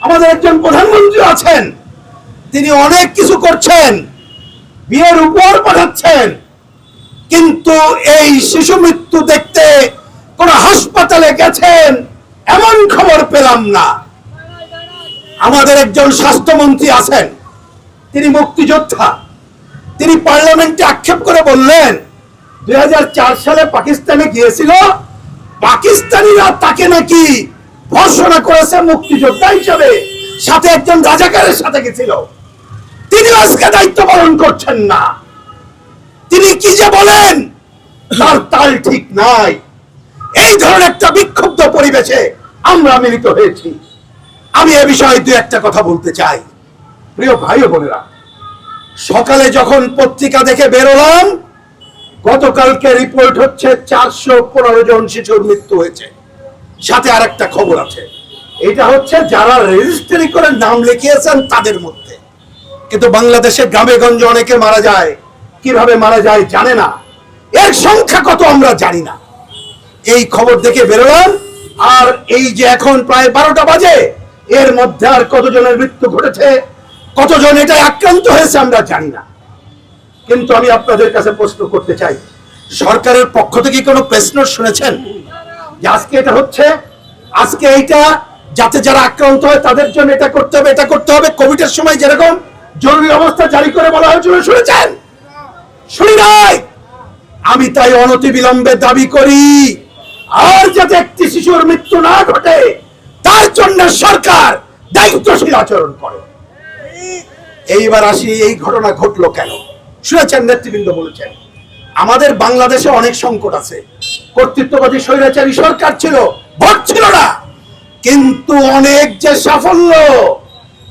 আমাদের একজন প্রধানমন্ত্রী আছেন, তিনি অনেক কিছু করছেন, বিয়ের উপর পাঠাচ্ছেন, কিন্তু এই শিশু মৃত্যু দেখতে কোন হাসপাতালে গেছেন এমন খবর পেলাম না। আমাদের একজন স্বাস্থ্যমন্ত্রী আছেন, তিনি মুক্তিযোদ্ধা, তিনি পার্লামেন্টে আক্ষেপ করে বললেন 2004 সালে পাকিস্তানে গিয়েছিল, পাকিস্তানিরা তাকে নাকি ভর্ৎসনা করেছে মুক্তিযোদ্ধা হিসেবে, সাথে একজন রাজাকারের সাথে গেছিল। তিনি আজকে দায়িত্ব পালন করছেন না। তিনি কি যে বলেন তার তাল ঠিক নাই। এই ধরনের একটা বিক্ষুব্ধ পরিবেশে আমরা মিলিত হয়েছি। আমি এ বিষয়ে দু একটা কথা বলতে চাই। প্রিয় ভাই ও বোনেরা, সকালে যখন পত্রিকা দেখে বেরোলাম, গতকালকে রিপোর্ট হচ্ছে 415 জন শিশুর মৃত্যু হয়েছে। সাথে আরেকটা খবর আছে, এটা হচ্ছে যারা রেজিস্ট্রি করে নাম লিখিয়েছেন তাদের মধ্যে। কিন্তু বাংলাদেশের গ্রামে গঞ্জে অনেকে মারা যায়, কিভাবে মারা যায় জানে না, এর সংখ্যা কত আমরা জানি না। এই খবর দেখে বেরোলাম, আর এই যে এখন প্রায় 12টা বাজে, এর মধ্যে আর কতজনের মৃত্যু ঘটেছে, কতজন এটা আক্রান্ত হয়েছে আমরা জানি না। কিন্তু আমি আপনাদের কাছে প্রশ্ন করতে চাই, সরকারের পক্ষ থেকে কোনো প্রেস নোট শুনেছেন যে আজকে এটা হচ্ছে, আজকে এইটা যাতে যারা আক্রান্ত হয় তাদের জন্য এটা করতে হবে, এটা করতে হবে? কোভিডের সময় যেরকম জরুরি অবস্থা জারি করে বলা হয়েছিল, শুনেছেন? শুনি নাই। আমি তাই অনতিবিলম্বে দাবি করি, আর যাতে একটি শিশুর মৃত্যু না ঘটে তার জন্য সরকার দায়িত্বশীল আচরণ করে। এইবার আসি, এই ঘটনা ঘটলো কেন? শুনেছেন, নেতৃবৃন্দ বলেছেন আমাদের বাংলাদেশে অনেক সংকট আছে, কর্তৃত্ববাদী স্বৈরাচারী সরকার ছিল, ভোট ছিল না, কিন্তু অনেক যে সাফল্য,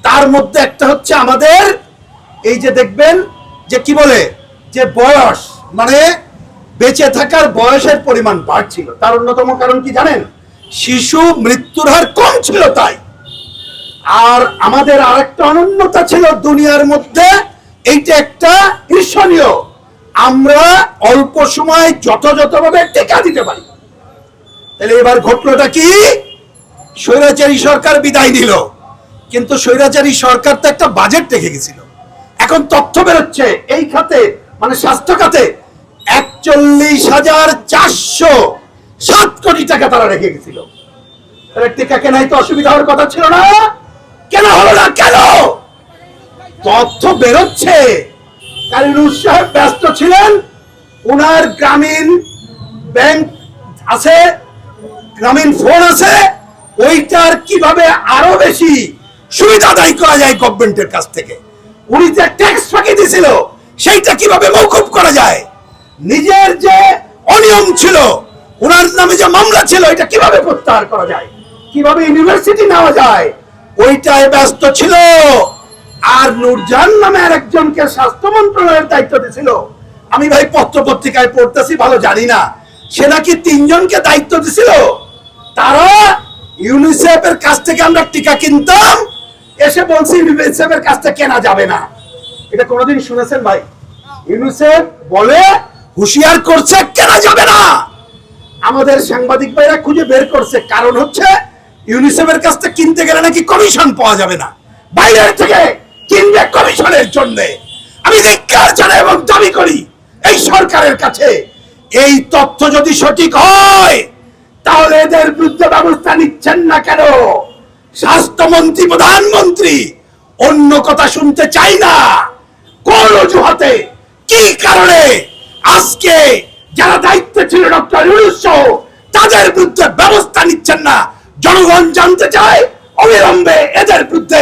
তার মধ্যে একটা হচ্ছে আমাদের এই যে দেখবেন যে কি বলে যে বয়স, মানে বেঁচে থাকার বয়সের পরিমাণ বাড়ছিল। তার অন্যতম কারণ কি জানেন? শিশু মৃত্যুর হার কম ছিল তাই। আর আমাদের আরেকটা অনন্যতা ছিল দুনিয়ার মধ্যে, এইটা একটা ঈর্ষণীয়, আমরা অল্প সময় যথাযথভাবে টিকা দিতে পারি। তাহলে এবার ঘটলোটা কি? স্বৈরাচারী সরকার বিদায় নিল, কিন্তু স্বৈরাচারী সরকার তো একটা বাজেট রেখে গেছিল। এখন তথ্য বেরোচ্ছে এই খাতে, মানে স্বাস্থ্য খাতে 41,407 কোটি টাকা তারা রেখে গেছিল। তাহলে টিকা কেনাই তো অসুবিধা হওয়ার কথা ছিল না, কেন হলো না? কেন? তথ্য বেরোচ্ছে কালিনুর সাহেব ব্যস্ত ছিলেন, ওনার গ্রামীণ ব্যাংক আছে, গ্রামীণ ফোন আছে, ওইটার কিভাবে আরো বেশি সুবিধা আদায় করা যায় গভর্নমেন্টের কাছ থেকে। উনি যে ট্যাক্স ফাঁকি দিয়েছিল সেইটা কিভাবে মওকুফ করা যায়, নিজের যে অনিয়ম ছিল, ওনার নামে যে মামলা ছিল, এটা কিভাবে প্রত্যাহার করা যায়, কিভাবে ইউনিভার্সিটি নেওয়া যায়, ওইটায় ব্যস্ত ছিল। আর নূরজাহান নামে আরেকজনকে স্বাস্থ্য মন্ত্রণালয়ের দায়িত্ব দিয়েছিল। আমি ভাই পত্র পত্রিকায় পড়তেছি, ভালো জানি না, সে নাকি 3 জনকে দায়িত্ব দিয়েছিল। তারা ইউনিসেফের কাছ থেকে আমরা টিকা কিনতাম, এসে বলছি ইউনিসেফের কাছ থেকে কেনা যাবে না। এটা কোনোদিন শুনেছেন ভাই? ইউনিসেফ বলে হুঁশিয়ার করছে কেনা যাবে না। আমাদের সাংবাদিক ভাইরা খুঁজে বের করছে, কারণ হচ্ছে ইউনিসেফের কাছ থেকে কিনতে গেলে নাকি কমিশন পাওয়া যাবে না, বাইরের থেকে কিনবে কমিশনের জন্য। আমি ধিক্কার জানাই এবং দাবি করি এই সরকারের কাছে, এই তথ্য যদি সঠিক হয় তাহলে এদের বিরুদ্ধে ব্যবস্থা নিচ্ছেন না কেন? স্বাস্থ্যমন্ত্রী, প্রধানমন্ত্রী, অন্য কথা শুনতে চাই না। কোন অজুহাতে, কি কারণে আজকে যারা দায়িত্বে ছিল ডক্টর ইউনূস সহ তাদের বিরুদ্ধে ব্যবস্থা নিচ্ছেন না? জনগণ জানতে চায়, অবিলম্বে এদের বিরুদ্ধে